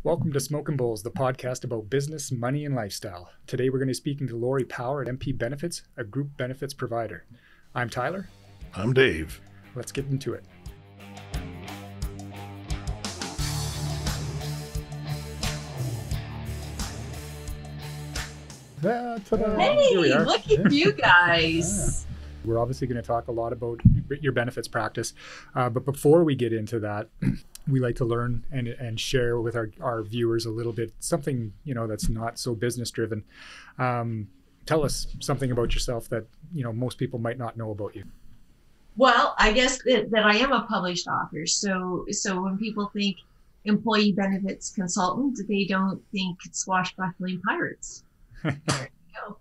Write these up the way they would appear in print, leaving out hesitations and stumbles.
Welcome to Smokin Bulls, the podcast about business, money, and lifestyle. Today we're going to be speaking to Lori Power at MP Benefits, a group benefits provider. I'm Tyler. I'm Dave. Let's get into it. Hey, look at you guys. We're obviously going to talk a lot about your benefits practice, but before we get into that, we like to learn and share with our viewers a little bit something that's not so business driven. Tell us something about yourself that most people might not know about you. Well, I guess that I am a published author. So when people think employee benefits consultant, they don't think swashbuckling pirates. There you go.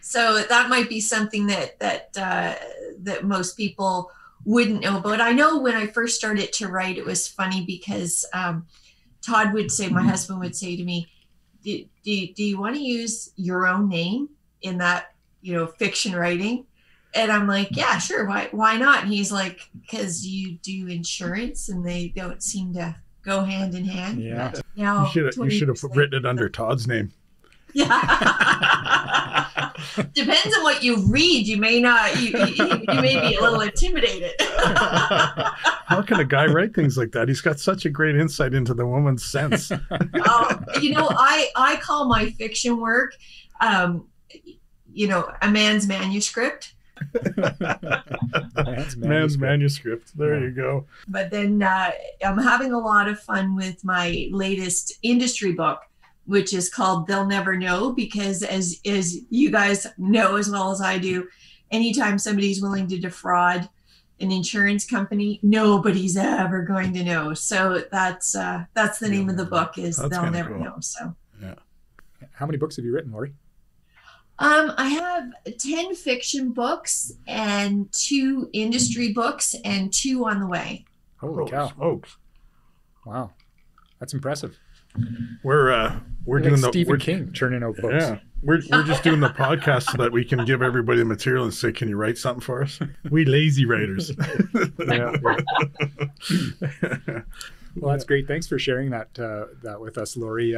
So that might be something that most people wouldn't know about. I know when I first started to write, it was funny because Todd would say, my husband would say to me, do you want to use your own name in that, fiction writing? And I'm like, yeah, sure. Why not? And he's like, because you do insurance and they don't seem to go hand in hand. Yeah. Now, you should have written it under Todd's name. Yeah. Depends on what you read. You may not. You may be a little intimidated. How can a guy write things like that? He's got such a great insight into the woman's sense. I call my fiction work, a man's manuscript. Man's manuscript. There you go. But then I'm having a lot of fun with my latest industry book, which is called They'll Never Know, because as you guys know as well as I do, anytime somebody's willing to defraud an insurance company, nobody's ever going to know. So that's the name of the book, is They'll Never Know. So yeah. How many books have you written, Lori? I have 10 fiction books and 2 industry books and 2 on the way. Holy cow. Smokes. Wow. That's impressive. We're like doing Stephen King churning out books. Yeah, we're just doing the podcast so that we can give everybody the material and say, "Can you write something for us?" We lazy writers. Yeah. Well, that's great. Thanks for sharing that with us, Lori.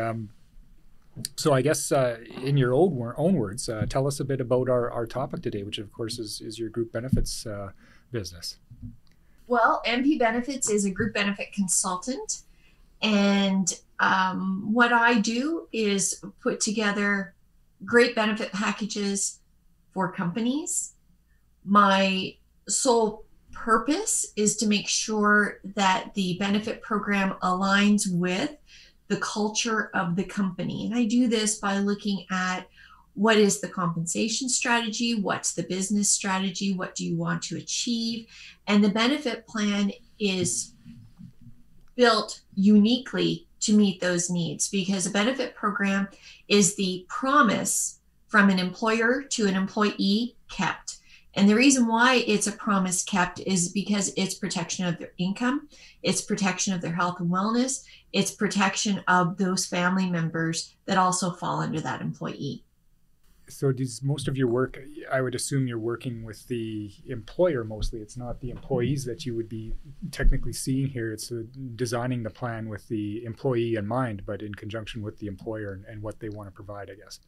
So I guess in your own words, tell us a bit about our topic today, which of course is your group benefits business. Well, MP Benefits is a group benefit consultant. And what I do is put together great benefit packages for companies. My sole purpose is to make sure that the benefit program aligns with the culture of the company. And I do this by looking at what is the compensation strategy, what's the business strategy, what do you want to achieve, and the benefit plan is built uniquely to meet those needs, because a benefit program is the promise from an employer to an employee kept. And the reason why it's a promise kept is because it's protection of their income, it's protection of their health and wellness, it's protection of those family members that also fall under that employee. So does most of your work, I would assume you're working with the employer mostly. It's not the employees that you would be technically seeing here. It's designing the plan with the employee in mind, but in conjunction with the employer and what they want to provide, I guess.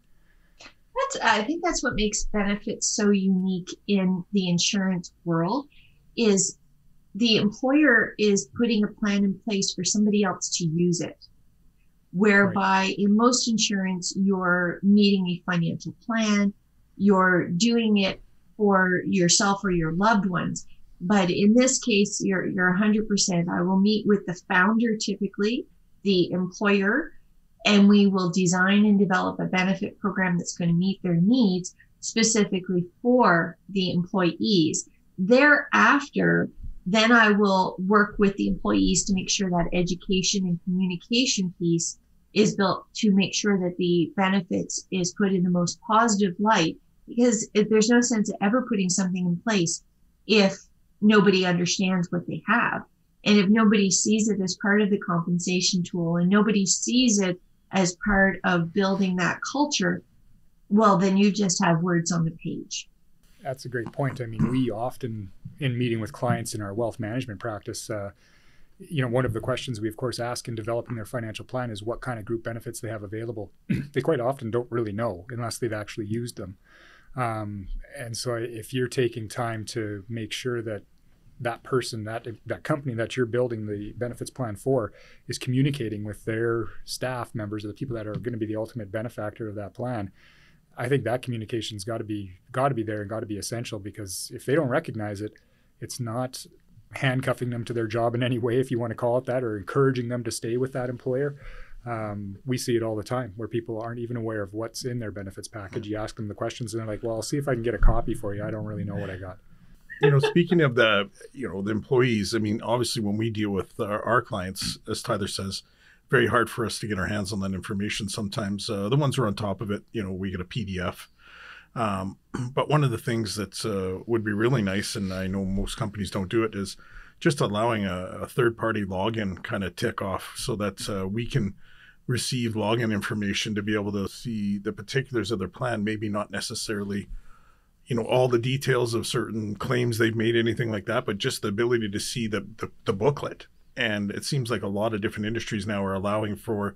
I think that's what makes benefits so unique in the insurance world, is the employer is putting a plan in place for somebody else to use it. Whereby in most insurance, you're meeting a financial plan, you're doing it for yourself or your loved ones. But in this case, you're 100%. I will meet with the founder, typically the employer, and we will design and develop a benefit program that's going to meet their needs specifically for the employees. Thereafter, then I will work with the employees to make sure that education and communication piece is built to make sure that the benefits is put in the most positive light, because there's no sense of ever putting something in place if nobody understands what they have. And if nobody sees it as part of the compensation tool and nobody sees it as part of building that culture, well, then you just have words on the page. That's a great point. I mean, we often, in meeting with clients in our wealth management practice, one of the questions we of course ask in developing their financial plan is what kind of group benefits they have available. They quite often don't really know unless they've actually used them. And so if you're taking time to make sure that that person, that company that you're building the benefits plan for, is communicating with their staff members, or the people that are going to be the ultimate benefactor of that plan, I think that communication's got to be there and got to be essential, because if they don't recognize it, it's not handcuffing them to their job in any way, if you want to call it that, or encouraging them to stay with that employer. We see it all the time where people aren't even aware of what's in their benefits package. You ask them the questions and they're like, well, I'll see if I can get a copy for you. I don't really know what I got. Speaking of the employees, I mean, obviously when we deal with our clients, as Tyler says, very hard for us to get our hands on that information. Sometimes the ones who are on top of it, we get a PDF. But one of the things that would be really nice, and I know most companies don't do it, is just allowing a third-party login kind of tick off, so that we can receive login information to be able to see the particulars of their plan, maybe not necessarily all the details of certain claims they've made, anything like that, but just the ability to see the booklet. And it seems like a lot of different industries now are allowing for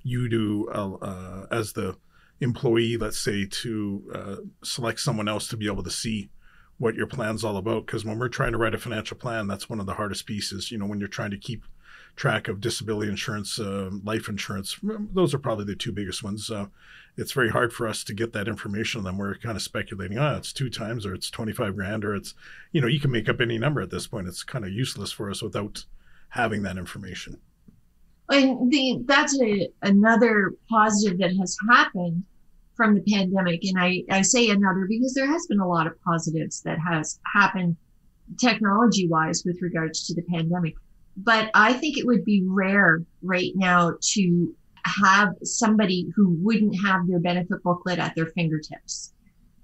you to, as the employee, let's say, to select someone else to be able to see what your plan's all about. Because when we're trying to write a financial plan, that's one of the hardest pieces. When you're trying to keep track of disability insurance, life insurance, those are probably the two biggest ones. It's very hard for us to get that information on them. We're kind of speculating, it's 2 times, or it's 25 grand, or it's, you can make up any number at this point. It's kind of useless for us without having that information. And that's another positive that has happened from the pandemic. And I say another because there has been a lot of positives that has happened technology-wise with regards to the pandemic. But I think it would be rare right now to have somebody who wouldn't have their benefit booklet at their fingertips.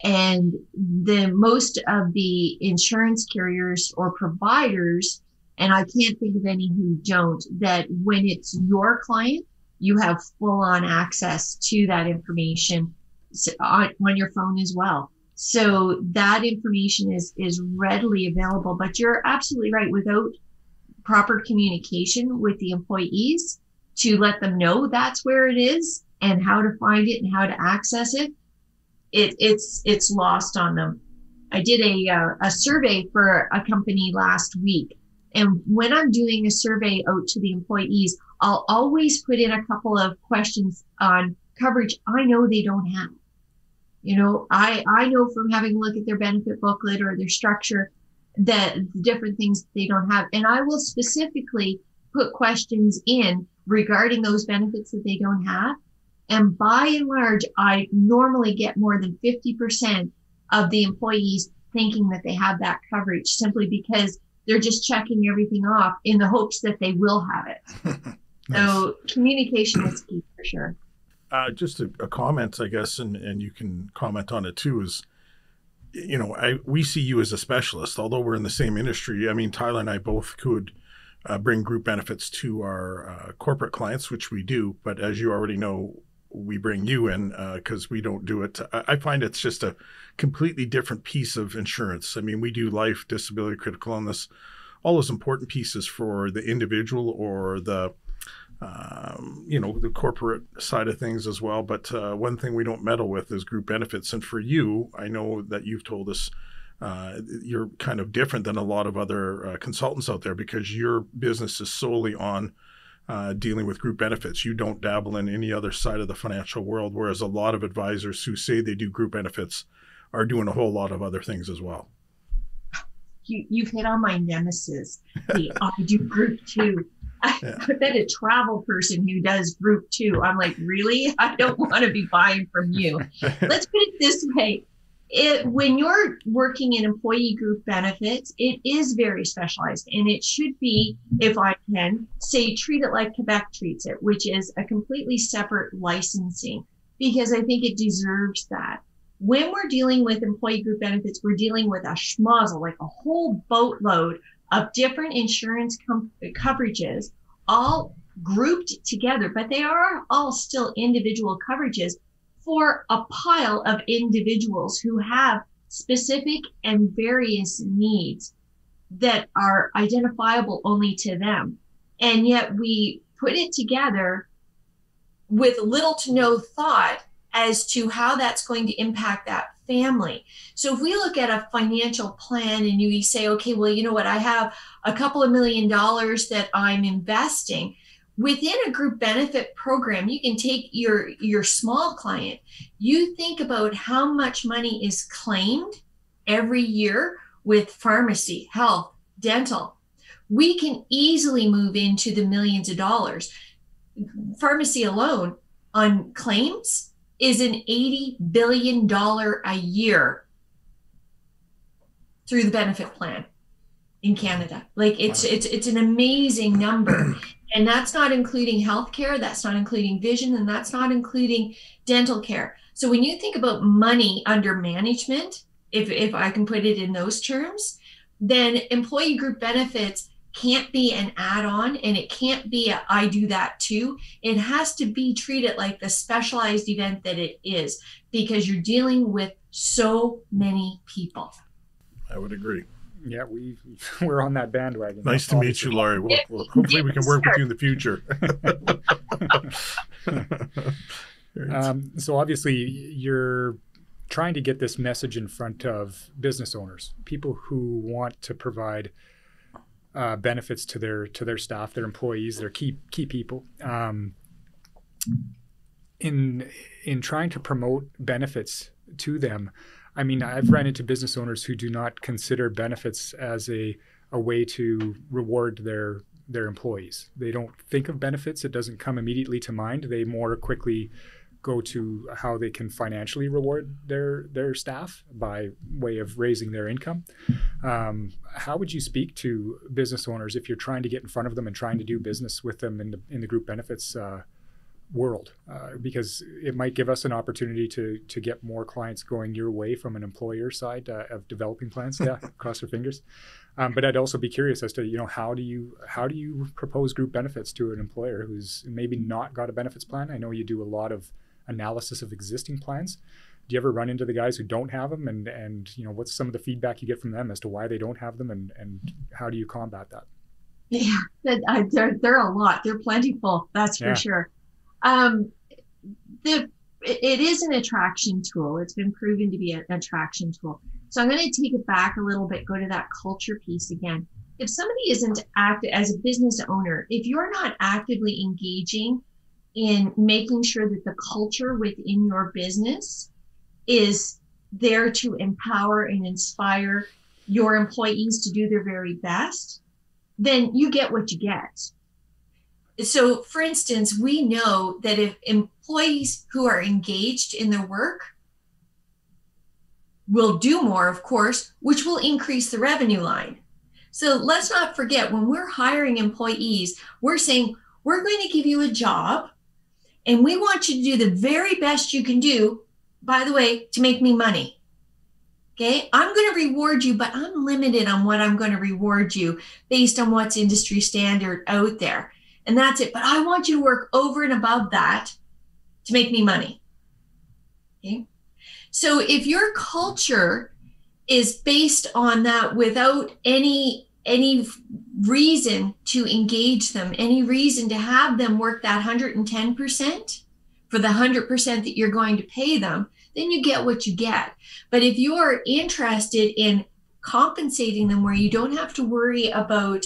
And the most of the insurance carriers or providers, and I can't think of any who don't, that when it's your client, you have full on access to that information on your phone as well. So that information is readily available. But you're absolutely right. Without proper communication with the employees to let them know that's where it is and how to find it and how to access it, it's lost on them. I did a survey for a company last week. And when I'm doing a survey out to the employees, I'll always put in a couple of questions on coverage I know they don't have. I know from having a look at their benefit booklet or their structure that the different things they don't have. And I will specifically put questions in regarding those benefits that they don't have. And by and large, I normally get more than 50% of the employees thinking that they have that coverage, simply because they're just checking everything off in the hopes that they will have it. Nice. So communication is key for sure. Just a comment, I guess, and you can comment on it too, is, we see you as a specialist, although we're in the same industry. I mean, Tyler and I both could bring group benefits to our corporate clients, which we do. But as you already know, we bring you in because we don't do it. I find it's just a completely different piece of insurance. I mean, we do life, disability, critical illness, all those important pieces for the individual or the corporate side of things as well. But one thing we don't meddle with is group benefits. And for you, I know that you've told us you're kind of different than a lot of other consultants out there, because your business is solely on dealing with group benefits. You don't dabble in any other side of the financial world, whereas a lot of advisors who say they do group benefits are doing a whole lot of other things as well. You've hit on my nemesis. I do group too. I've been a travel person who does group too. I'm like, really? I don't want to be buying from you. Let's put it this way. When you're working in employee group benefits, it is very specialized, and it should be, if I can say, treat it like Quebec treats it, which is a completely separate licensing, because I think it deserves that. When we're dealing with employee group benefits, we're dealing with a schmozzle, like a whole boatload of different insurance coverages, all grouped together, but they are all still individual coverages for a pile of individuals who have specific and various needs that are identifiable only to them. And yet we put it together with little to no thought as to how that's going to impact that family. So if we look at a financial plan and you say, okay, well, you know what, I have a couple of $1 million that I'm investing within a group benefit program. You can take your small client, you think about how much money is claimed every year with pharmacy, health, dental. We can easily move into the millions of dollars. Pharmacy alone on claims is an $80 billion a year through the benefit plan in Canada. Like it's an amazing number. And that's not including healthcare, that's not including vision, and that's not including dental care. So when you think about money under management, if I can put it in those terms, then employee group benefits can't be an add-on, and it can't be a I do that too. It has to be treated like the specialized event that it is, because you're dealing with so many people. I would agree. Yeah, we're on that bandwagon. Nice to meet you, Laurie. Hopefully we can work with you in the future. So obviously you're trying to get this message in front of business owners, people who want to provide benefits to their staff, their employees, their key people. In trying to promote benefits to them, I mean, I've run into business owners who do not consider benefits as a way to reward their employees. They don't think of benefits. It doesn't come immediately to mind. They more quickly go to how they can financially reward their staff by way of raising their income. How would you speak to business owners if you're trying to get in front of them and trying to do business with them in the group benefits world? Because it might give us an opportunity to get more clients going your way from an employer side of developing plans. Yeah, cross your fingers. But I'd also be curious as to, how do you propose group benefits to an employer who's maybe not got a benefits plan? I know you do a lot of analysis of existing plans. Do you ever run into the guys who don't have them, and what's some of the feedback you get from them as to why they don't have them, and how do you combat that? Yeah, they're a lot. They're plentiful, that's for sure. It is an attraction tool. It's been proven to be an attraction tool. So I'm going to take it back a little bit, go to that culture piece again. If somebody isn't active as a business owner, if you're not actively engaging in making sure that the culture within your business is there to empower and inspire your employees to do their very best, then you get what you get. So, for instance, we know that if employees who are engaged in their work will do more, of course, which will increase the revenue line. So let's not forget, when we're hiring employees, we're saying, we're going to give you a job and we want you to do the very best you can do, by the way, to make me money. Okay, I'm going to reward you, but I'm limited on what I'm going to reward you based on what's industry standard out there. And that's it. But I want you to work over and above that to make me money. Okay. So if your culture is based on that without any reason to engage them, any reason to have them work that 110% for the 100% that you're going to pay them, then you get what you get. But if you're interested in compensating them where you don't have to worry about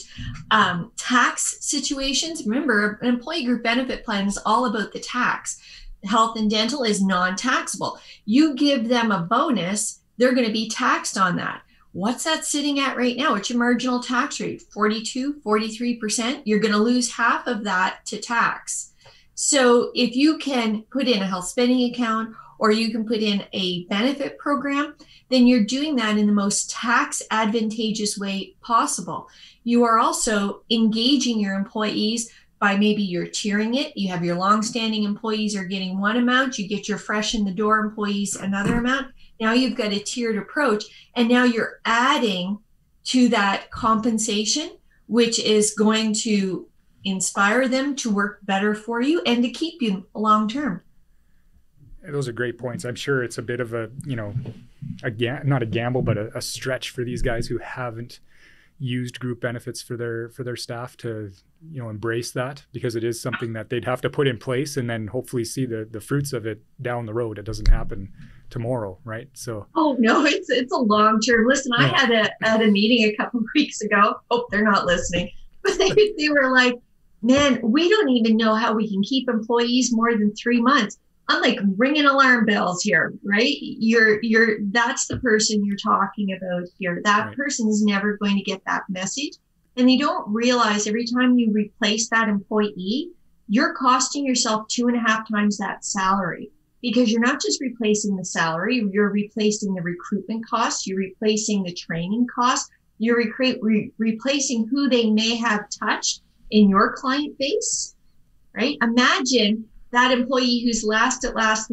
tax situations. Remember, an employee group benefit plan is all about the tax. Health and dental is non-taxable. You give them a bonus, they're going to be taxed on that. What's that sitting at right now? What's your marginal tax rate? 42, 43%? You're going to lose half of that to tax. So if you can put in a health spending account, or you can put in a benefit program, then you're doing that in the most tax advantageous way possible. You are also engaging your employees by maybe you're tiering it. You have your longstanding employees are getting one amount, you get your fresh in the door employees another amount. Now you've got a tiered approach, and now you're adding to that compensation, which is going to inspire them to work better for you and to keep you long term. Those are great points. I'm sure it's a bit of a, not a gamble, but a stretch for these guys who haven't, used group benefits for their staff to, embrace that, because it is something that they'd have to put in place and then hopefully see the fruits of it down the road. It doesn't happen tomorrow, right? So oh no, it's a long term. Listen, I had a meeting a couple of weeks ago. Hope they're not listening, but they were like, man, we don't even know how we can keep employees more than 3 months. I'm like ringing alarm bells here, right? That's the person you're talking about here. That right. person is never going to get that message. And you don't realize every time you replace that employee, you're costing yourself 2.5 times that salary, because you're not just replacing the salary, you're replacing the recruitment costs, you're replacing the training costs, you're replacing who they may have touched in your client base, right? Imagine that employee who's lasted less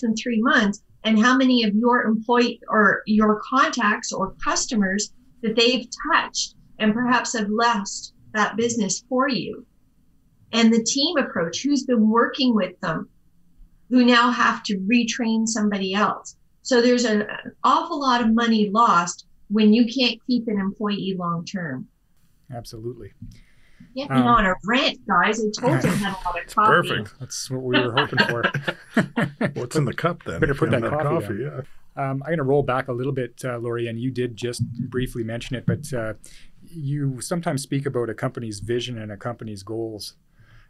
than 3 months, and how many of your employee or your contacts or customers that they've touched and perhaps have left that business for you. And the team approach, who's been working with them, who now have to retrain somebody else. So there's an awful lot of money lost when you can't keep an employee long term. Absolutely. Get me on a rant, guys. I told you I had a lot of coffee. Perfect. That's what we were hoping for. What's in the cup then? Better if put you that have coffee yeah. I'm going to roll back a little bit, Lori, and you did just briefly mention it, but you sometimes speak about a company's vision and a company's goals,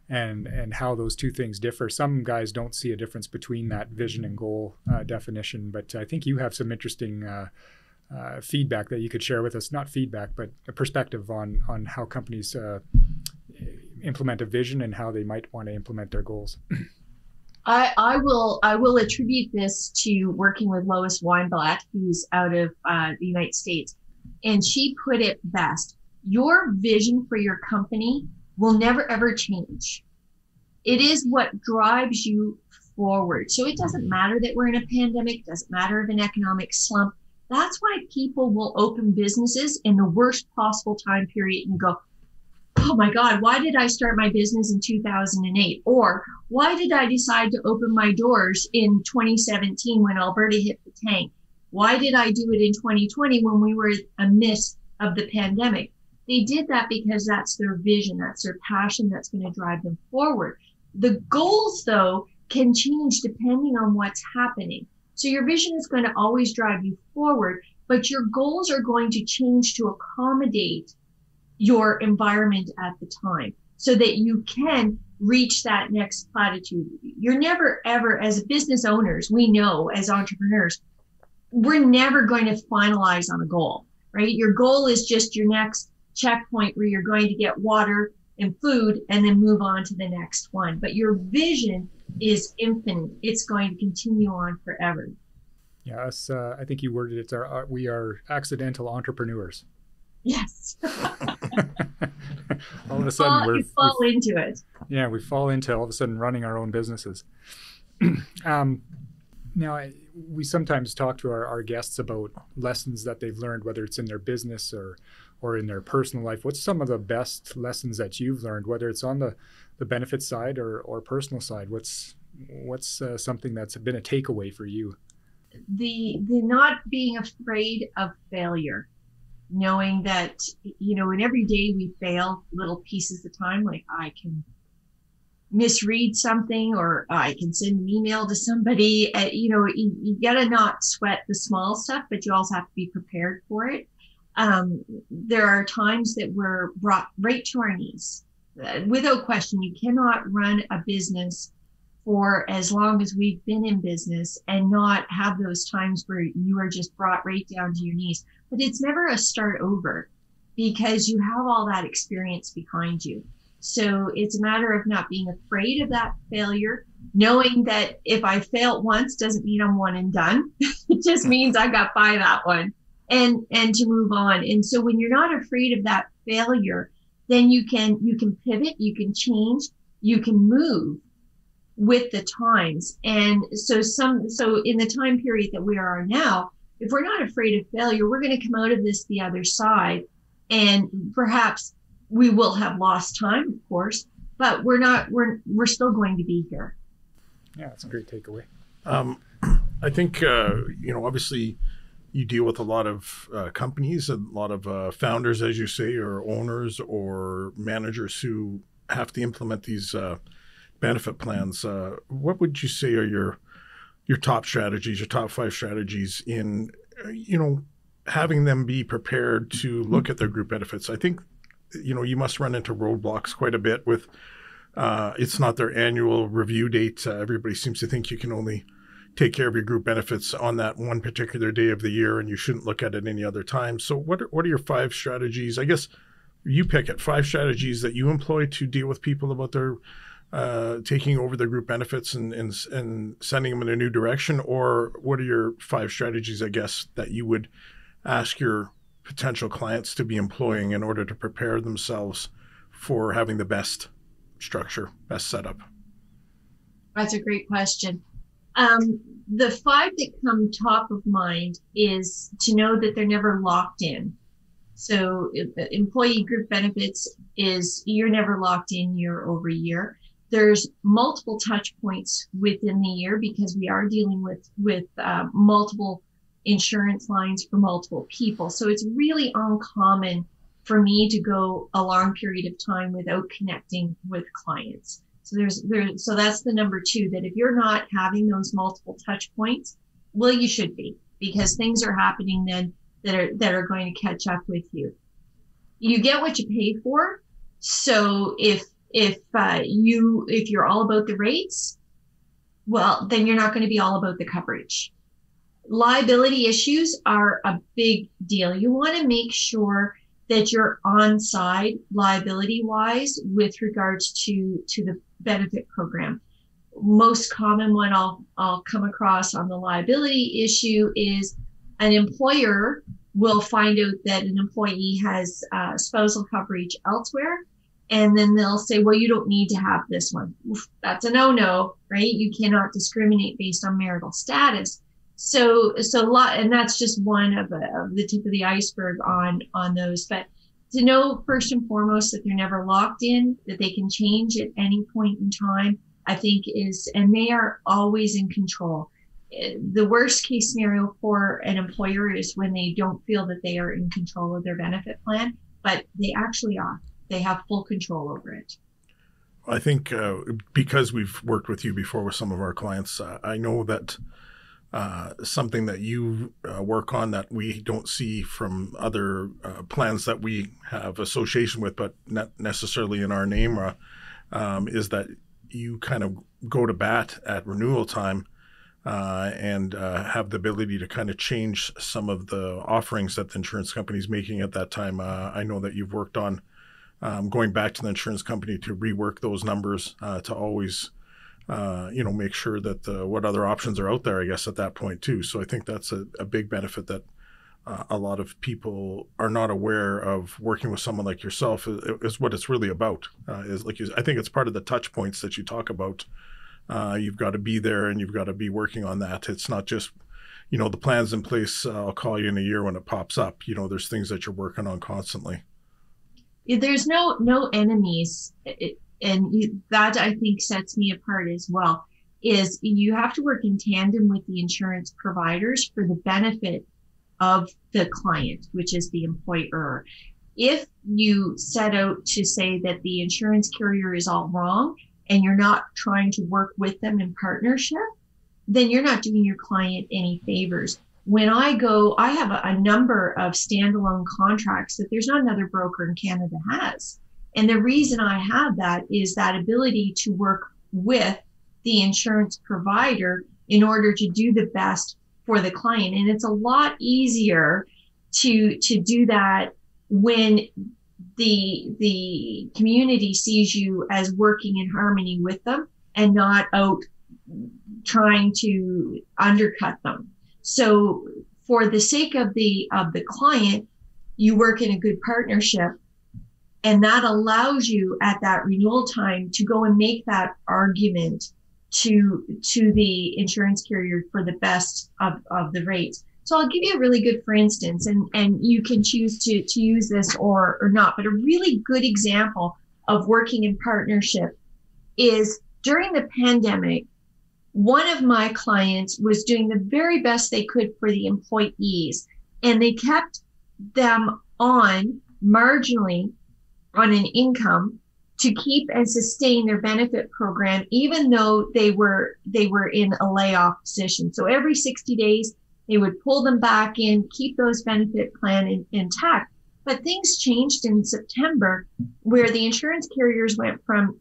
and how those two things differ. Some guys don't see a difference between that vision and goal definition, but I think you have some interesting feedback that you could share with us. Not feedback, but a perspective on how companies implement a vision and how they might want to implement their goals. I will attribute this to working with Lois Weinblatt, who's out of the United States. And she put it best. Your vision for your company will never, ever change. It is what drives you forward. So it doesn't matter that we're in a pandemic, doesn't matter of an economic slump. That's why people will open businesses in the worst possible time period and go, oh my God, why did I start my business in 2008? Or why did I decide to open my doors in 2017 when Alberta hit the tank? Why did I do it in 2020 when we were amidst of the pandemic? They did that because that's their vision, that's their passion, that's going to drive them forward. The goals, though, can change depending on what's happening. So your vision is going to always drive you forward, but your goals are going to change to accommodate your environment at the time so that you can reach that next platitude. You're never, ever, as business owners, we know as entrepreneurs, we're never going to finalize on a goal, right? Your goal is just your next checkpoint where you're going to get water and food and then move on to the next one. But your vision is infinite. It's going to continue on forever. Yeah, I think you worded it, we are accidental entrepreneurs. Yes. All of a sudden we fall into it. Yeah, we fall into all of a sudden running our own businesses. Now, we sometimes talk to our guests about lessons that they've learned, whether it's in their business or in their personal life. What's some of the best lessons that you've learned, whether it's on the benefit side or personal side? What's something that's been a takeaway for you? The not being afraid of failure, knowing that, in every day we fail little pieces of time, like I can misread something or I can send an email to somebody. You got to not sweat the small stuff, but you also have to be prepared for it. There are times that we're brought right to our knees. Without question, you cannot run a business for as long as we've been in business and not have those times where you are just brought right down to your knees. But it's never a start over because you have all that experience behind you. So it's a matter of not being afraid of that failure, knowing that if I failed once doesn't mean I'm one and done. It just means I got by that one and to move on. And so when you're not afraid of that failure, then you can pivot, you can change, you can move with the times. And so in the time period that we are now, if we're not afraid of failure, we're going to come out of this the other side. And perhaps we will have lost time, of course, but we're still going to be here. Yeah, that's a great takeaway. I think, obviously you deal with a lot of companies and a lot of founders, as you say, or owners or managers who have to implement these benefit plans. What would you say are your top strategies, your top 5 strategies in, having them be prepared to look at their group benefits? I think, you must run into roadblocks quite a bit with, it's not their annual review date. Everybody seems to think you can only take care of your group benefits on that one particular day of the year, and you shouldn't look at it any other time. So what are your 5 strategies? I guess you pick it, 5 strategies that you employ to deal with people about their taking over their group benefits and sending them in a new direction? Or what are your 5 strategies, I guess, that you would ask your potential clients to be employing in order to prepare themselves for having the best structure, best setup? That's a great question. The 5 that come top of mind is to know that they're never locked in. So employee group benefits is you're never locked in year over year. There's multiple touch points within the year because we are dealing with multiple insurance lines for multiple people. So it's really uncommon for me to go a long period of time without connecting with clients. So that's the number 2, that if you're not having those multiple touch points, well, you should be, because things are happening then that are going to catch up with you. You get what you pay for. So if you're all about the rates, well, then you're not going to be all about the coverage. Liability issues are a big deal. You want to make sure that you're on side liability wise with regards to the benefit program. Most common one I'll come across on the liability issue is an employer will find out that an employee has spousal coverage elsewhere, and then they'll say, well, you don't need to have this one. Oof, that's a no-no, right? You cannot discriminate based on marital status. So and that's just one of the tip of the iceberg on those. But to know first and foremost that they're never locked in, that they can change at any point in time, I think and they are always in control. The worst case scenario for an employer is when they don't feel that they are in control of their benefit plan, but they actually are. They have full control over it. I think because we've worked with you before with some of our clients, I know that something that you work on that we don't see from other plans that we have association with, but not necessarily in our name, is that you kind of go to bat at renewal time and have the ability to kind of change some of the offerings that the insurance company is making at that time. I know that you've worked on going back to the insurance company to rework those numbers to always make sure that what other options are out there, I guess, at that point too. So I think that's a big benefit that a lot of people are not aware of. Working with someone like yourself is what it's really about. I think it's part of the touch points that you talk about. You've got to be there and you've got to be working on that. It's not just, the plan's in place. I'll call you in a year when it pops up. There's things that you're working on constantly. There's no enemies. That I think sets me apart as well, is you have to work in tandem with the insurance providers for the benefit of the client, which is the employer. If you set out to say that the insurance carrier is all wrong and you're not trying to work with them in partnership, then you're not doing your client any favors. When I have a number of standalone contracts that there's not another broker in Canada has. And the reason I have that is that ability to work with the insurance provider in order to do the best for the client. And it's a lot easier to do that when the community sees you as working in harmony with them and not out trying to undercut them. So for the sake of the client, you work in a good partnership, and that allows you at that renewal time to go and make that argument to the insurance carrier for the best of the rates. So I'll give you a really good, for instance, and you can choose to use this or not, but a really good example of working in partnership is during the pandemic, one of my clients was doing the very best they could for the employees, and they kept them on marginally on an income to keep and sustain their benefit program, even though they were in a layoff position. So every 60 days, they would pull them back in, keep those benefit plan intact. But things changed in September, where the insurance carriers went from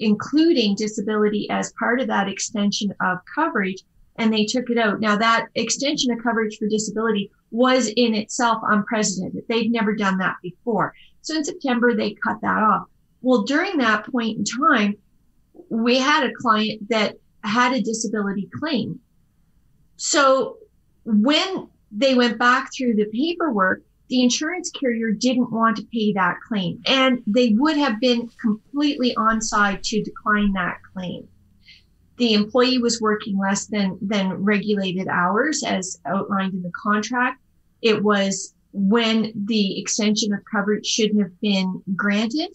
including disability as part of that extension of coverage, and they took it out. Now, that extension of coverage for disability was in itself unprecedented. They'd never done that before. So in September, they cut that off. Well, during that point in time, we had a client that had a disability claim. So when they went back through the paperwork, the insurance carrier didn't want to pay that claim, and they would have been completely on side to decline that claim. The employee was working less than regulated hours as outlined in the contract. It was when the extension of coverage shouldn't have been granted.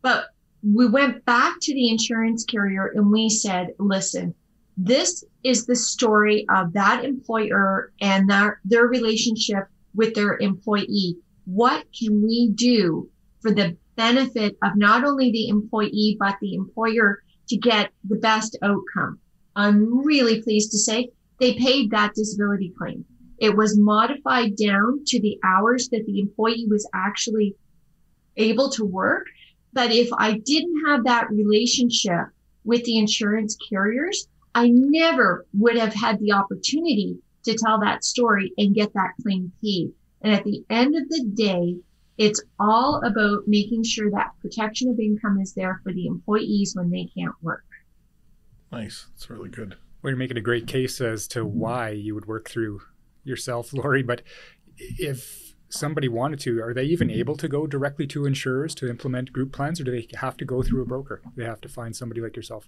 But we went back to the insurance carrier and we said, listen, this is the story of that employer and their relationship with their employee. What can we do for the benefit of not only the employee, but the employer to get the best outcome? I'm really pleased to say they paid that disability claim. It was modified down to the hours that the employee was actually able to work. But if I didn't have that relationship with the insurance carriers, I never would have had the opportunity to tell that story and get that claim paid. And at the end of the day, it's all about making sure that protection of income is there for the employees when they can't work. Nice. That's really good. Well, you're making a great case as to why you would work through yourself, Lori. But if somebody wanted to, are they even able to go directly to insurers to implement group plans, or do they have to go through a broker? They have to find somebody like yourself.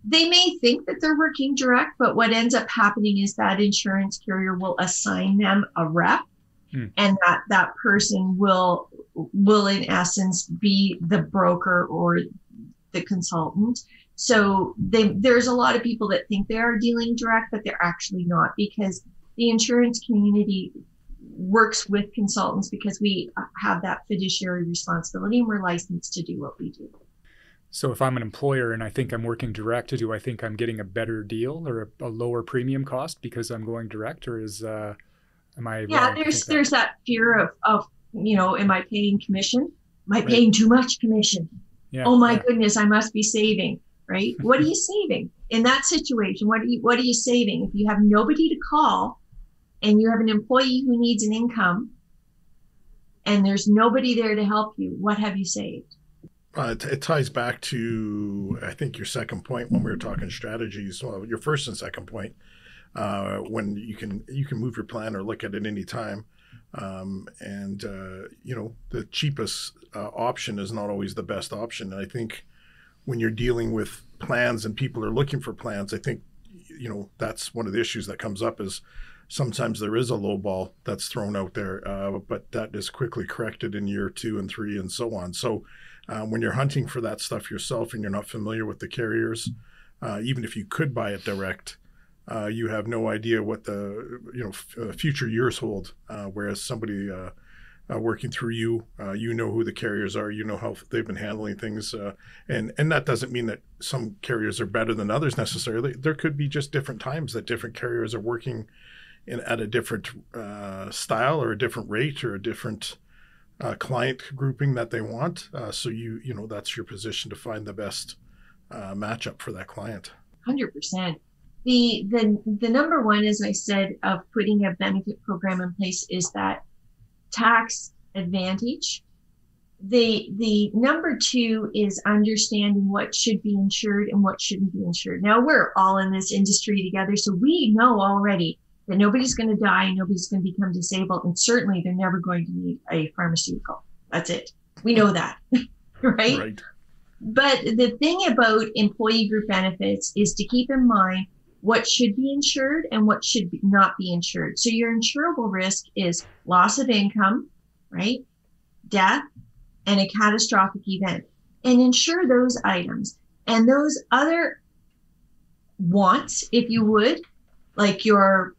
They may think that they're working direct, but what ends up happening is that insurance carrier will assign them a rep, and that person will in essence be the broker or the consultant. So there's a lot of people that think they are dealing direct, but they're actually not, because the insurance community works with consultants because we have that fiduciary responsibility and we're licensed to do what we do. So if I'm an employer and I think I'm working direct, do I think I'm getting a better deal or a lower premium cost because I'm going direct, or am I? Yeah, there's that fear of am I paying commission? Am I paying too much commission? Yeah, oh my goodness, I must be saving, right? What are you saving in that situation? What are you saving if you have nobody to call and you have an employee who needs an income and there's nobody there to help you? What have you saved? It ties back to, I think, your second point when we were talking strategies. Well, your first and second point, when you can move your plan or look at it any time, the cheapest option is not always the best option. And I think when you're dealing with plans and people are looking for plans, I think that's one of the issues that comes up is sometimes there is a low ball that's thrown out there, but that is quickly corrected in year 2 and 3 and so on. So when you're hunting for that stuff yourself and you're not familiar with the carriers, even if you could buy it direct, you have no idea what the future years hold. Whereas somebody working through you, who the carriers are, how they've been handling things, and that doesn't mean that some carriers are better than others necessarily. There could be just different times that different carriers are working at a different style or a different rate or a different client grouping that they want. So that's your position to find the best matchup for that client. 100%. The number one, as I said, of putting a benefit program in place is that tax advantage. The number 2 is understanding what should be insured and what shouldn't be insured. Now, we're all in this industry together, so we know already that nobody's going to die, nobody's going to become disabled, and certainly they're never going to need a pharmaceutical. That's it. We know that, right? But the thing about employee group benefits is to keep in mind what should be insured and what should not be insured. So your insurable risk is loss of income, right? Death, and a catastrophic event. And insure those items. And those other wants, if you would, like your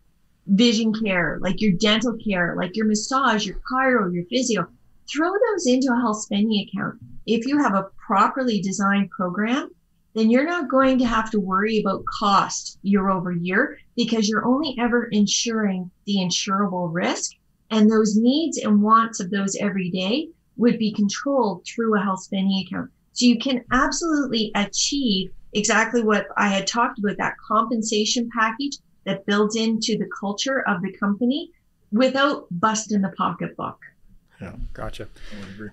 vision care, like your dental care, like your massage, your chiro, your physio, throw those into a health spending account. If you have a properly designed program, then you're not going to have to worry about cost year over year, because you're only ever insuring the insurable risk, and those needs and wants of those every day would be controlled through a health spending account. So you can absolutely achieve exactly what I had talked about, that compensation package that builds into the culture of the company without busting the pocketbook. Yeah, gotcha.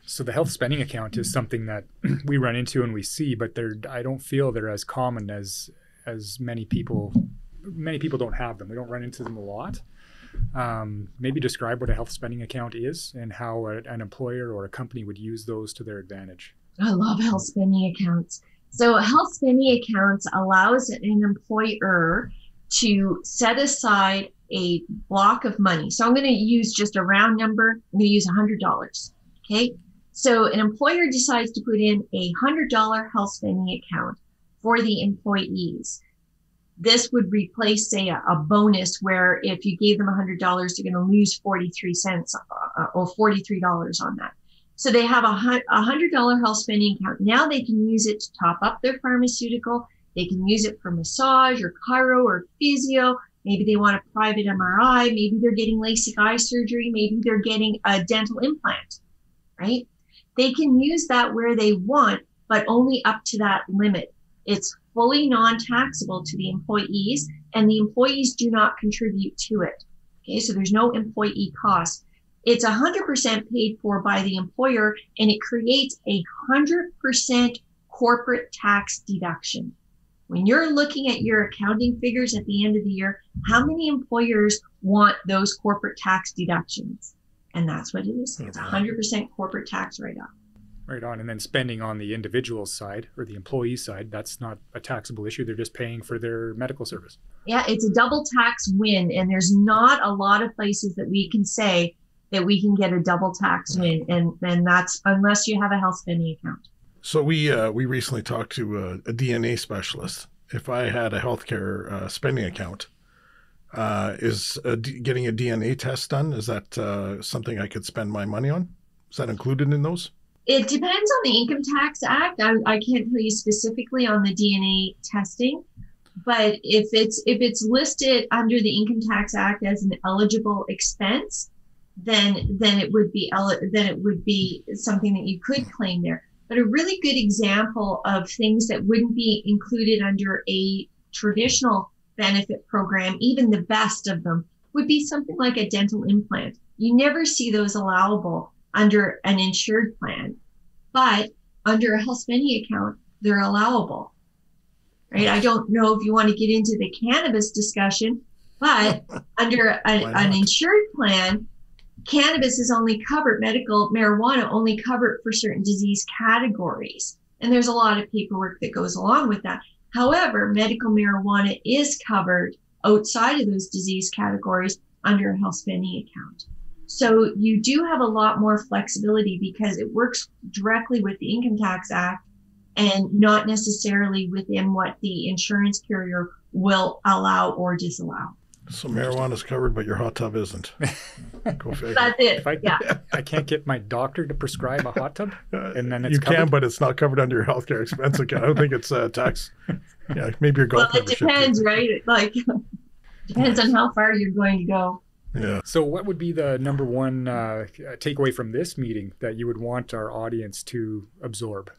So the health spending account is something that we run into and we see, but I don't feel they're as common as many people. Many people don't have them. We don't run into them a lot. Maybe describe what a health spending account is and how an employer or a company would use those to their advantage. I love health spending accounts. So health spending accounts allows an employer to set aside a block of money. So I'm going to use just a round number. I'm going to use $100. Okay. So an employer decides to put in a $100 health spending account for the employees. This would replace, say, a bonus where if you gave them $100, they're going to lose 43 cents or $43 on that. So they have a $100 health spending account. Now they can use it to top up their pharmaceutical. They can use it for massage or chiro or physio. Maybe they want a private MRI. Maybe they're getting LASIK eye surgery. Maybe they're getting a dental implant, right? They can use that where they want, but only up to that limit. It's fully non-taxable to the employees, and the employees do not contribute to it. Okay, so there's no employee cost. It's 100% paid for by the employer, and it creates a 100% corporate tax deduction. When you're looking at your accounting figures at the end of the year, how many employers want those corporate tax deductions? And that's what it is. It's 100% corporate tax write-off. Right on. And then spending on the individual side or the employee side, that's not a taxable issue. They're just paying for their medical service. Yeah, it's a double tax win. And there's not a lot of places that we can say that we can get a double tax win. And that's unless you have a health spending account. So we recently talked to a DNA specialist. If I had a healthcare spending account, is getting a DNA test done? Is that something I could spend my money on? Is that included in those? It depends on the Income Tax Act. I can't tell you specifically on the DNA testing, but if it's listed under the Income Tax Act as an eligible expense, then it would be something that you could claim there. But a really good example of things that wouldn't be included under a traditional benefit program, even the best of them, would be something like a dental implant. You never see those allowable under an insured plan, but under a health spending account, they're allowable, right? I don't know if you want to get into the cannabis discussion, but under an insured plan, cannabis is only covered, medical marijuana only covered for certain disease categories. And there's a lot of paperwork that goes along with that. However, medical marijuana is covered outside of those disease categories under a health spending account. So you do have a lot more flexibility because it works directly with the Income Tax Act and not necessarily within what the insurance carrier will allow or disallow. So marijuana is covered, but your hot tub isn't. Go figure. That's it. I can't get my doctor to prescribe a hot tub, and then it's you covered? can, but it's not covered under your healthcare expense account. I don't think it's tax. Yeah, maybe your golf. Well, it depends, right? Like depends on how far you're going to go. Yeah. So, what would be the number one takeaway from this meeting that you would want our audience to absorb?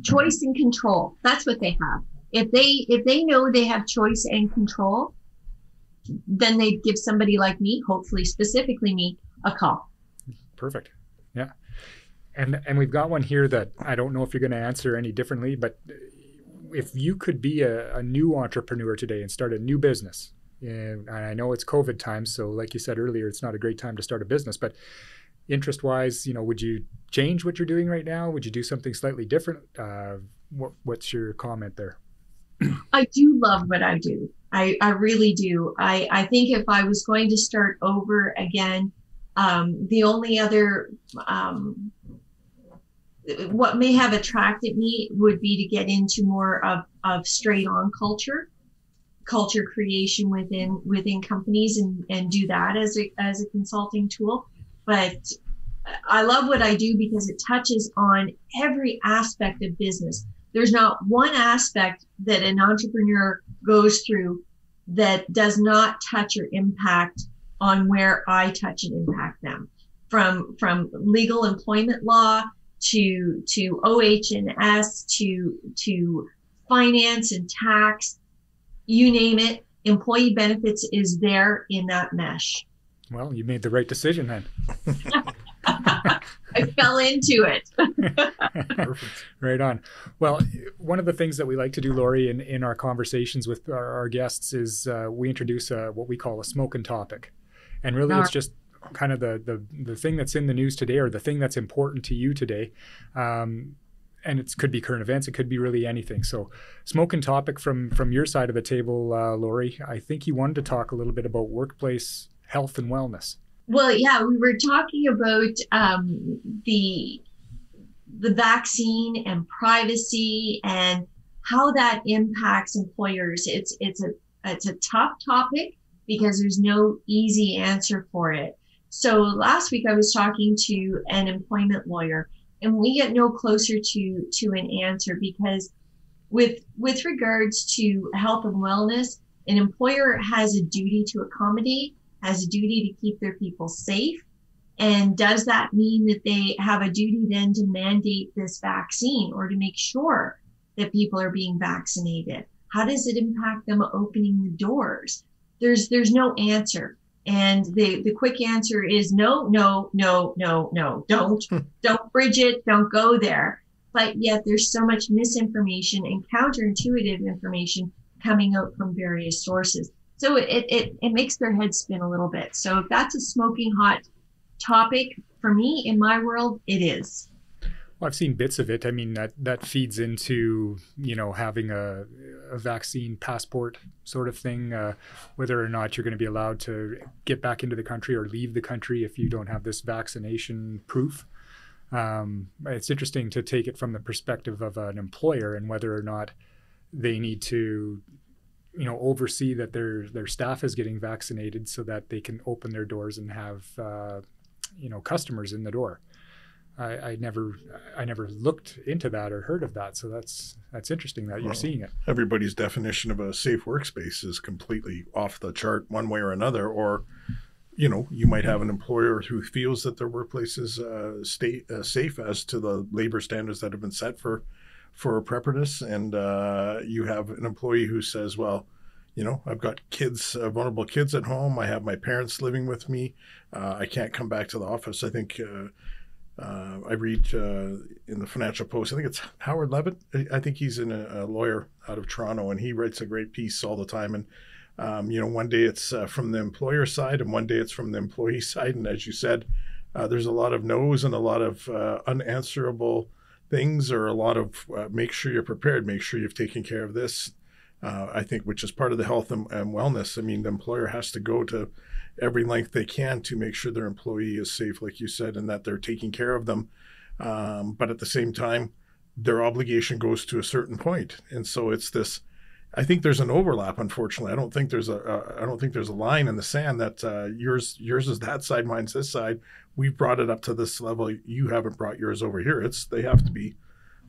Choice and control. That's what they have. If they know they have choice and control, then they'd give somebody like me, hopefully specifically me, a call. Perfect. Yeah. And we've got one here that I don't know if you're going to answer any differently, but if you could be a new entrepreneur today and start a new business, and I know it's COVID time, so like you said earlier, it's not a great time to start a business, but interest-wise, would you change what you're doing right now? Would you do something slightly different? What's your comment there? I do love what I do. I really do. I think if I was going to start over again, the only other, what may have attracted me would be to get into more of straight on culture. culture creation within companies and do that as a consulting tool. But I love what I do because it touches on every aspect of business. There's not one aspect that an entrepreneur goes through that does not touch or impact on where I touch and impact them. From legal employment law to OH&S to finance and tax, you name it, employee benefits is there in that mesh. Well, you made the right decision then. I fell into it. Perfect. Right on. Well, one of the things that we like to do, Lori, in our conversations with our guests is we introduce what we call a smoking topic. And really it's just kind of the thing that's in the news today, or the thing that's important to you today. And it could be current events. It could be really anything. So smoking topic from your side of the table, Lori, I think you wanted to talk a little bit about workplace health and wellness. Well, yeah, we were talking about the vaccine and privacy and how that impacts employers. It's a tough topic because there's no easy answer for it. So last week I was talking to an employment lawyer, and we get no closer to an answer because with regards to health and wellness, an employer has a duty to accommodate, has a duty to keep their people safe. And does that mean that they have a duty then to mandate this vaccine or to make sure that people are being vaccinated? How does it impact them opening the doors? There's no answer. And the quick answer is no, don't bridge it, don't go there. But yet there's so much misinformation and counterintuitive information coming out from various sources. So it makes their head spin a little bit. So if that's a smoking hot topic for me in my world, it is. Well, I've seen bits of it. I mean, that feeds into, having a vaccine passport sort of thing, whether or not you're going to be allowed to get back into the country or leave the country if you don't have this vaccination proof. It's interesting to take it from the perspective of an employer and whether or not they need to, oversee that their staff is getting vaccinated so that they can open their doors and have, customers in the door. I never looked into that or heard of that. So that's interesting that you're seeing it. Everybody's definition of a safe workspace is completely off the chart one way or another. Or, you might have an employer who feels that their workplace is safe as to the labor standards that have been set for preparedness. And you have an employee who says, well, I've got kids, vulnerable kids at home. I have my parents living with me. I can't come back to the office. I think I read in the Financial Post, I think it's Howard Levitt. I think he's a lawyer out of Toronto, and he writes a great piece all the time. And, one day it's from the employer side and one day it's from the employee side. And as you said, there's a lot of no's and a lot of unanswerable things, or a lot of make sure you're prepared, make sure you've taken care of this. I think, which is part of the health and wellness. I mean, the employer has to go to every length they can to make sure their employee is safe, like you said, and that they're taking care of them. But at the same time, their obligation goes to a certain point. And so it's this, I think there's an overlap, unfortunately. I don't think there's a line in the sand that yours is that side, mine's this side. We've brought it up to this level. You haven't brought yours over here. They have to be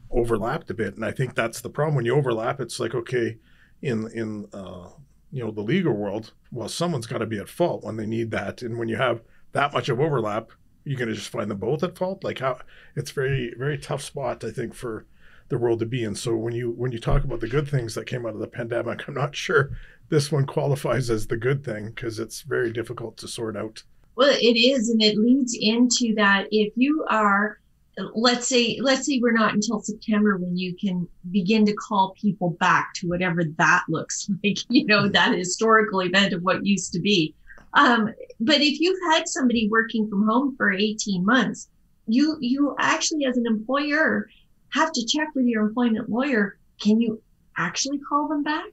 overlapped a bit. And I think that's the problem. When you overlap, it's like, okay, in the legal world, well, someone's got to be at fault when they need that. And when you have that much of overlap, you're going to just find them both at fault. Like, how it's very, very tough spot, I think, for the world to be in. So when you talk about the good things that came out of the pandemic, I'm not sure this one qualifies as the good thing, because it's very difficult to sort out. Well, it is, and it leads into that. If you are, let's say we're not until September when you can begin to call people back to whatever that looks like, that historical event of what used to be. But if you've had somebody working from home for 18 months, you actually, as an employer, have to check with your employment lawyer. Can you actually call them back?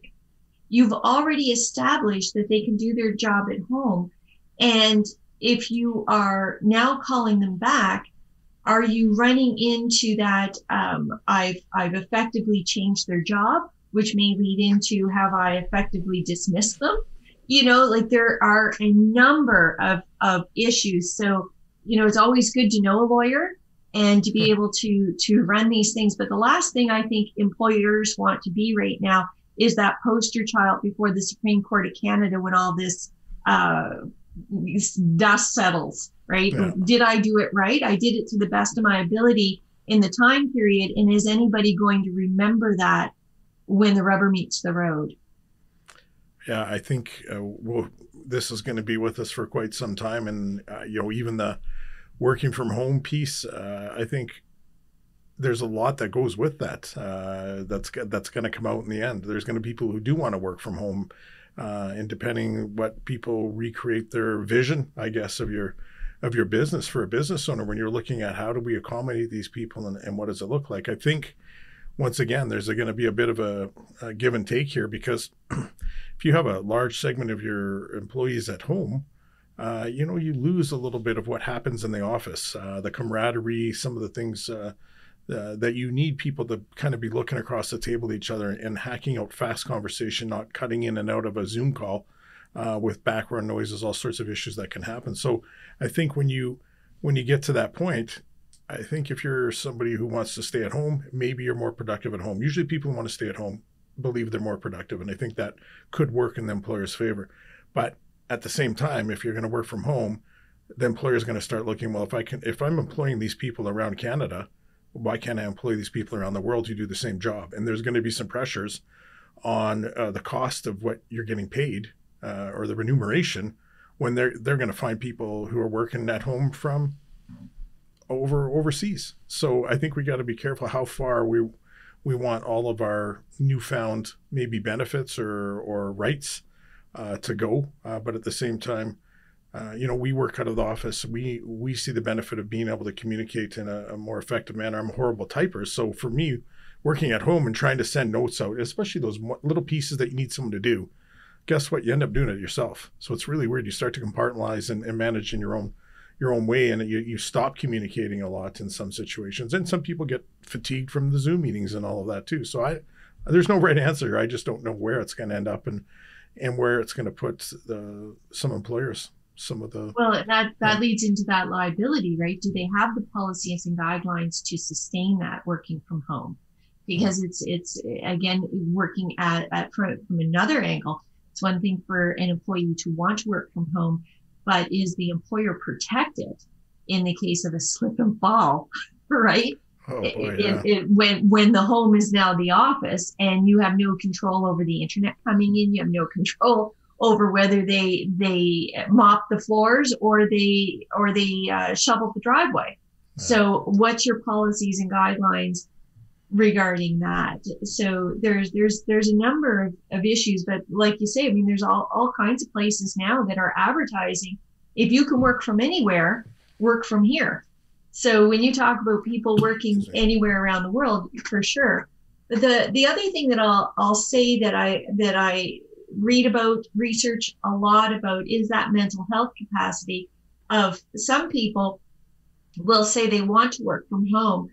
You've already established that they can do their job at home. And if you are now calling them back, are you running into that I've effectively changed their job, which may lead into have I effectively dismissed them? Like there are a number of issues. So, it's always good to know a lawyer and to be able to run these things. But the last thing I think employers want to be right now is that poster child before the Supreme Court of Canada when all this dust settles, right? Yeah. Did I do it right? I did it to the best of my ability in the time period. And is anybody going to remember that when the rubber meets the road? Yeah, I think this is going to be with us for quite some time. And, even the working from home piece, I think there's a lot that goes with that. That's going to come out in the end. There's going to be people who do want to work from home. And depending what people recreate their vision, I guess, of your business for a business owner, when you're looking at how do we accommodate these people and what does it look like? I think, once again, there's going to be a bit of a give and take here because if you have a large segment of your employees at home, you lose a little bit of what happens in the office, the camaraderie, some of the things that you need people to kind of be looking across the table at each other and hacking out fast conversation, not cutting in and out of a Zoom call with background noises, all sorts of issues that can happen. So I think when you get to that point, I think if you're somebody who wants to stay at home, maybe you're more productive at home. Usually people who want to stay at home believe they're more productive, and I think that could work in the employer's favor. But at the same time, if you're going to work from home, the employer is going to start looking, well, if I'm employing these people around Canada, why can't I employ these people around the world who do the same job? And there's going to be some pressures on the cost of what you're getting paid or the remuneration when they're going to find people who are working at home from overseas. So I think we got to be careful how far we want all of our newfound maybe benefits or rights to go. But at the same time, we work out of the office. We see the benefit of being able to communicate in a more effective manner. I'm a horrible typer. So for me, working at home and trying to send notes out, especially those little pieces that you need someone to do, guess what? You end up doing it yourself. So it's really weird. You start to compartmentalize and manage in your own way, and you stop communicating a lot in some situations. And some people get fatigued from the Zoom meetings and all of that too. So there's no right answer. I just don't know where it's going to end up and where it's going to put some employers. Well, that leads into that liability, right? Do they have the policies and guidelines to sustain that working from home? Because it's again working from another angle. It's one thing for an employee to want to work from home, but is the employer protected in the case of a slip and fall, right? Oh boy, yeah. When the home is now the office and you have no control over the internet coming in, you have no control over whether they mop the floors or they shovel the driveway. Yeah. So what's your policies and guidelines regarding that? So there's a number of issues, but like you say, I mean, there's all kinds of places now that are advertising, if you can work from anywhere, work from here. So when you talk about people working anywhere around the world, for sure. But the other thing that I'll say that I read about, research a lot about, is that mental health capacity of some people will say they want to work from home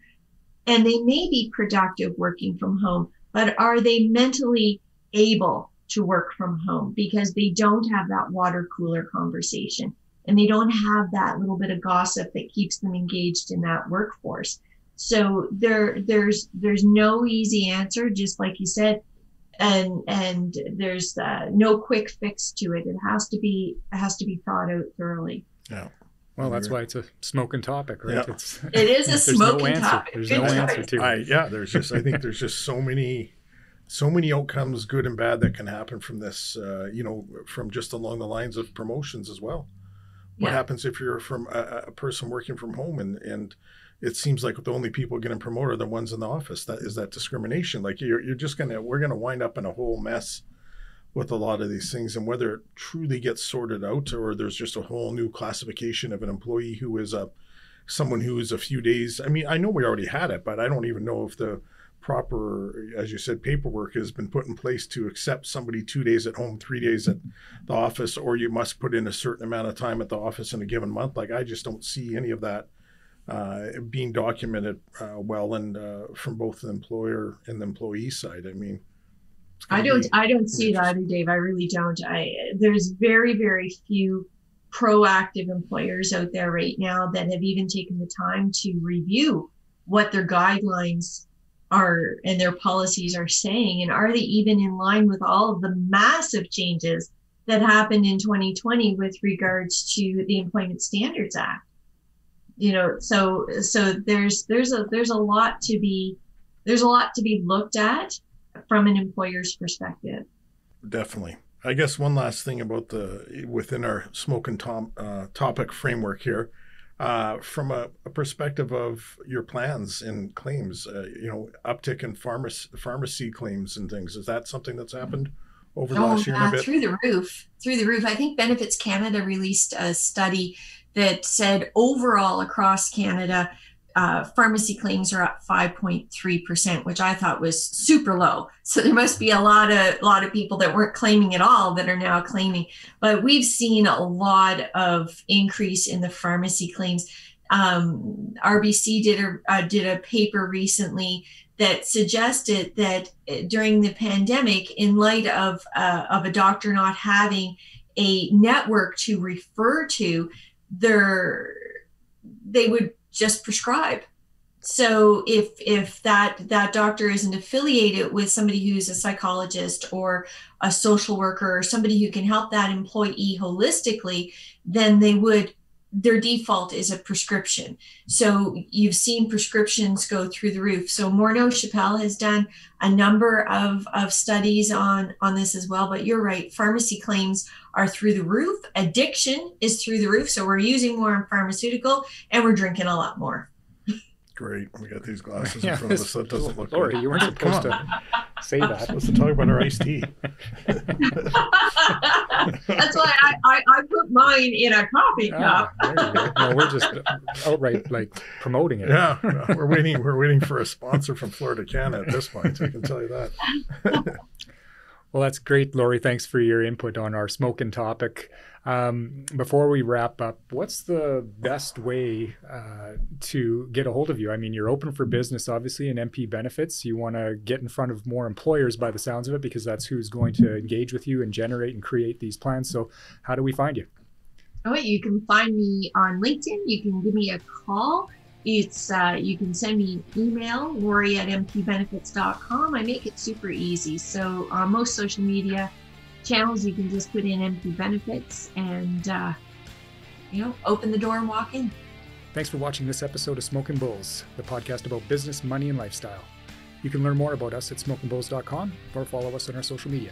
and they may be productive working from home, but are they mentally able to work from home because they don't have that water cooler conversation and they don't have that little bit of gossip that keeps them engaged in that workforce. So there's no easy answer, just like you said. And there's no quick fix to it. It has to be thought out thoroughly. Yeah. Well, that's why it's a smoking topic, right? Yeah. It is a smoking topic. There's no answer to it. I think there's just so many outcomes, good and bad, that can happen from this. From just along the lines of promotions as well. What happens if you're from a person working from home and it seems like the only people getting promoted are the ones in the office? That discrimination. Like we're gonna wind up in a whole mess with a lot of these things, and whether it truly gets sorted out or there's just a whole new classification of an employee who is someone who is a few days. I mean, I know we already had it, but I don't even know if the proper, as you said, paperwork has been put in place to accept somebody 2 days at home, 3 days at the office, or you must put in a certain amount of time at the office in a given month. Like, I just don't see any of that being documented well, and from both the employer and the employee side. I mean, I don't see that either, Dave. I really don't. There's very, very few proactive employers out there right now that have even taken the time to review what their guidelines are and their policies are saying, and are they even in line with all of the massive changes that happened in 2020 with regards to the Employment Standards Act. So there's a lot to be looked at from an employer's perspective. Definitely. I guess one last thing about within our Smokin topic framework here, from a perspective of your plans and claims, uptick in pharmacy claims and things. Is that something that's happened over the last year and a bit? Through the roof. I think Benefits Canada released a study that said overall across Canada, pharmacy claims are up 5.3%, which I thought was super low. So there must be a lot of people that weren't claiming at all that are now claiming. But we've seen a lot of increase in the pharmacy claims. RBC did a paper recently that suggested that during the pandemic, in light of a doctor not having a network to refer to, they would just prescribe. So if that doctor isn't affiliated with somebody who's a psychologist or a social worker or somebody who can help that employee holistically, then their default is a prescription. So you've seen prescriptions go through the roof. So Morneau Chappelle has done a number of studies on this as well. But you're right, pharmacy claims are through the roof. Addiction is through the roof. So we're using more in pharmaceutical and we're drinking a lot more. Great. We got these glasses in front of us. That doesn't look Lori, good. You weren't supposed to say that. Supposed to talk about our iced tea. That's why I put mine in a coffee cup. There you go. No, we're just outright promoting it. Yeah, we're waiting for a sponsor from Florida Canada at this point. I can tell you that. Well, that's great, Lori. Thanks for your input on our Smokin topic. Before we wrap up, what's the best way to get a hold of you? I mean, you're open for business, obviously, in MP Benefits. You want to get in front of more employers by the sounds of it, because that's who's going to engage with you and generate and create these plans. So how do we find you? Oh, you can find me on LinkedIn. You can give me a call. It's you can send me an email, lori@mpbenefits.com. I make it super easy. So on most social media channels, you can just put in MP Benefits and open the door and walk in. Thanks for watching this episode of Smokin Bulls, the podcast about business, money, and lifestyle. You can learn more about us at smokinbulls.com or follow us on our social media.